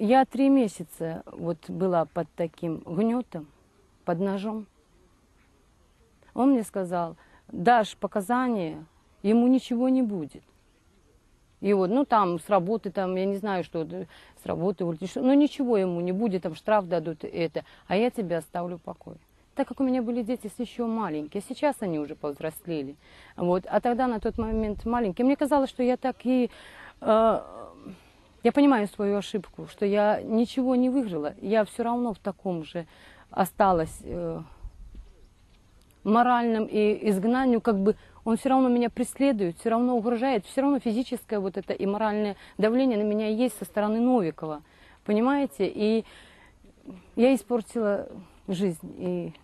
Я 3 месяца вот была под таким гнетом, под ножом. Он мне сказал: дашь показания, ему ничего не будет. И вот, ну там с работы, там, я не знаю, что, с работы, ну ничего ему не будет, там штраф дадут это, а я тебя оставлю в покое. Так как у меня были дети еще маленькие, сейчас они уже повзрослели. Вот, а тогда на тот момент маленькие. Мне казалось, что я так и... я понимаю свою ошибку, что я ничего не выиграла. Я все равно в таком же осталась моральном и изгнанию, как бы он все равно меня преследует, все равно угрожает, все равно физическое вот это и моральное давление на меня есть со стороны Новикова, понимаете? И я испортила жизнь и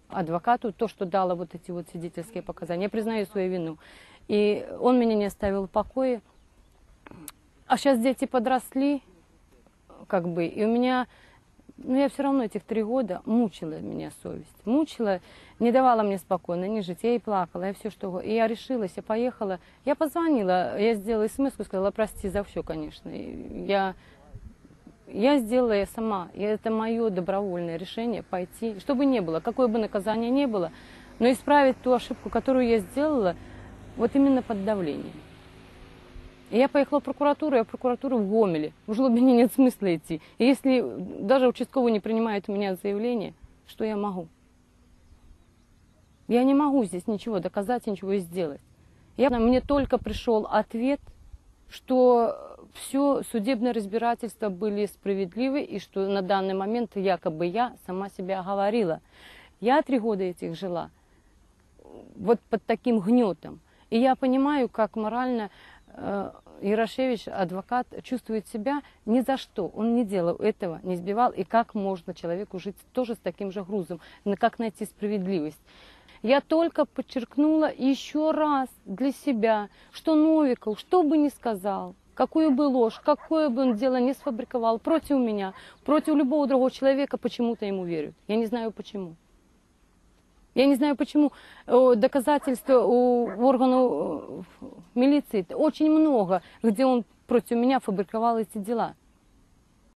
адвокату, то, что дала вот эти вот свидетельские показания. Я признаю свою вину. И он меня не оставил в покое. А сейчас дети подросли, как бы, и у меня... Но я все равно этих 3 года мучила меня совесть. Мучила, не давала мне спокойно не жить. Я и плакала, я все что... И я решилась, я поехала. Я позвонила, я сделала смс-ку, сказала: прости за все, конечно. Я сделала я сама. И это мое добровольное решение пойти. Что бы ни было, какое бы наказание ни было, но исправить ту ошибку, которую я сделала, вот именно под давлением. И я поехала в прокуратуру, я в прокуратуру в Гомеле. В Жлобине нет смысла идти. И если даже участковый не принимает у меня заявление, что я могу? Я не могу здесь ничего доказать, ничего сделать. Мне только пришел ответ, что все судебные разбирательства были справедливы, и что на данный момент якобы я сама себя оговорила. Я 3 года этих жила вот под таким гнетом. И я понимаю, как морально Ярошевич, адвокат, чувствует себя ни за что. Он не делал этого, не избивал. И как можно человеку жить тоже с таким же грузом? Как найти справедливость? Я только подчеркнула еще раз для себя, что Новиков, что бы ни сказал, какую бы ложь, какое бы он дело не сфабриковал против меня, против любого другого человека, почему-то ему верят. Я не знаю почему. Я не знаю, почему доказательства у органов милиции очень много, где он против меня фабриковал эти дела.